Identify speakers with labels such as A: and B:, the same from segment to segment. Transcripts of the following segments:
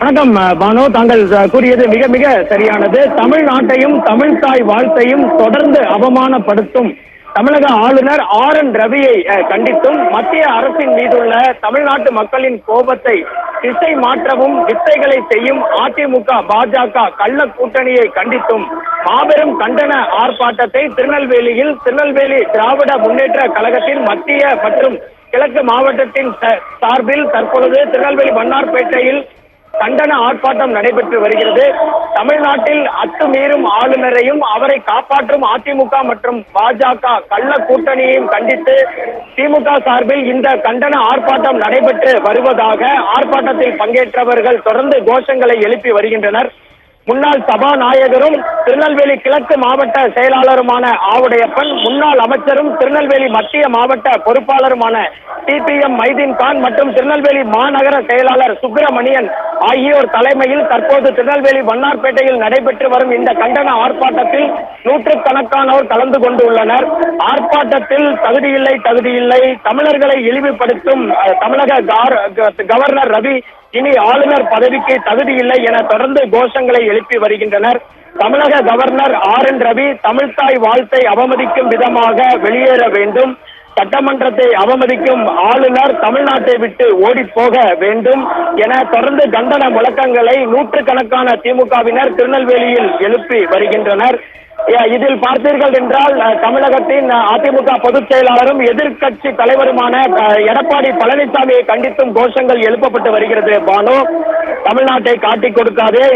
A: வணக்கம் பானு. தாங்கள் கூறியது மிக மிக சரியானது. தமிழ்நாட்டையும் தமிழ்தாய் வாழ்த்தையும் தொடர்ந்து அவமானப்படுத்தும் தமிழக ஆளுநர் RN ரவியை கண்டித்தும் மத்திய அரசின் மீதுள்ள தமிழ்நாட்டு மக்களின் கோபத்தை திசை மாற்றவும் வித்தைகளை செய்யும் அதிமுக பாஜக கள்ள கூட்டணியை கண்டித்தும் மாபெரும் கண்டன ஆர்ப்பாட்டத்தை திருநெல்வேலி திராவிட முன்னேற்ற கழகத்தின் மத்திய மற்றும் கிழக்கு மாவட்டத்தின் சார்பில் தற்பொழுது திருநெல்வேலி வண்ணார்பேட்டையில் கண்டன ஆர்ப்பாட்டம் நடைபெற்று வருகிறது. தமிழ்நாட்டில் அத்துமீறும் ஆளுநரையும் அவரை காப்பாற்றும் அதிமுக மற்றும் பாஜக கள்ள கூட்டணியையும் கண்டித்து திமுக சார்பில் இந்த கண்டன ஆர்ப்பாட்டம் நடைபெற்று வருவதாக ஆர்ப்பாட்டத்தில் பங்கேற்றவர்கள் தொடர்ந்து கோஷங்களை எழுப்பி வருகின்றனர். முன்னாள் சபாநாயகரும் திருநெல்வேலி கிழக்கு மாவட்ட செயலாளருமான ஆவுடையப்பன், முன்னாள் அமைச்சரும் திருநெல்வேலி மத்திய மாவட்ட பொறுப்பாளருமான TPM மைதீன் கான் மற்றும் திருநெல்வேலி மாநகர செயலாளர் சுப்பிரமணியன் ஆகியோர் தலைமையில் தற்போது திருநெல்வேலி வண்ணார்பேட்டையில் நடைபெற்று வரும் இந்த கண்டன ஆர்ப்பாட்டத்தில் நூற்றுக்கணக்கானோர் கலந்து கொண்டுள்ளனர். ஆர்ப்பாட்டத்தில் தகுதியில்லை தமிழர்களை இழிவுபடுத்தும் தமிழக கவர்னர் ரவி இனி ஆளுநர் பதவிக்கு தகுதியில்லை என தொடர்ந்து கோஷங்களை எழுப்பி வருகின்றனர். தமிழக கவர்னர் RN ரவி தமிழ்தாய் வாழ்த்தை அவமதிக்கும் விதமாக வெளியேற வேண்டும், சட்டமன்றத்தை அவமதிக்கும் ஆளுநர் தமிழ்நாட்டை விட்டு ஓடி போக வேண்டும் என தொடர்ந்து கண்டன முழக்கங்களை நூற்றுக்கணக்கான திமுகவினர் திருநெல்வேலியில் எழுப்பி வருகின்றனர். இதில் பார்த்தீர்கள் என்றால் தமிழகத்தின் அதிமுக பொதுச் செயலாளரும் எதிர்கட்சி தலைவருமான எடப்பாடி பழனிசாமியை கண்டித்தும் கோஷங்கள் எழுப்பப்பட்டு வருகிறது. பானு, தமிழ்நாட்டை காட்டிக் கொடுக்காதே,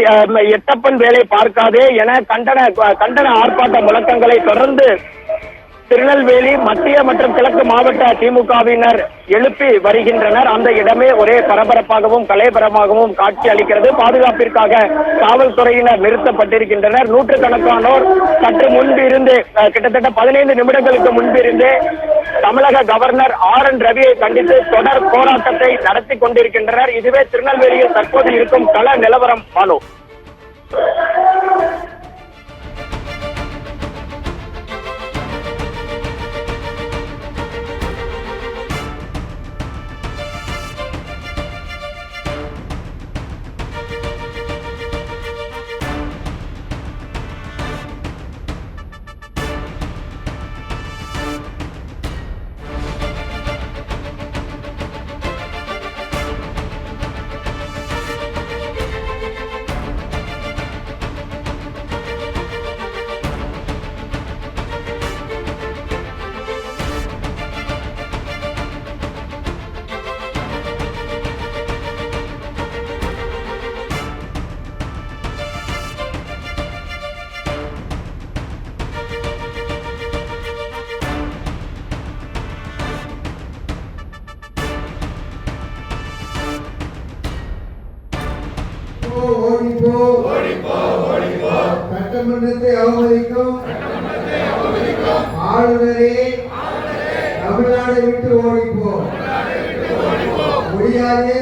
A: எட்டப்பன் வேலை பார்க்காதே என கண்டன ஆர்ப்பாட்ட முழக்கங்களை தொடர்ந்து திருநெல்வேலி மத்திய மற்றும் கிழக்கு மாவட்ட திமுகவினர் எழுப்பி வருகின்றனர். அந்த இடமே ஒரே பரபரப்பாகவும் கலைபரமாகவும் காட்சி அளிக்கிறது. பாதுகாப்பிற்காக காவல்துறையினர் நிறுத்தப்பட்டிருக்கின்றனர். நூற்றுக்கணக்கானோர் சற்று முன்பு இருந்து கிட்டத்தட்ட 15 நிமிடங்களுக்கு முன்பிருந்தே தமிழக கவர்னர் RN ரவியை கண்டித்து தொடர் போராட்டத்தை நடத்தி கொண்டிருக்கின்றனர். இதுவே திருநெல்வேலியில் தற்போது இருக்கும் கள நிலவரம். பானு.
B: சட்டமன்றத்தை அவமதிக்கும் ஆளுநரே தமிழ்நாடை விட்டு ஓடிப்போ. ஒழியாதே.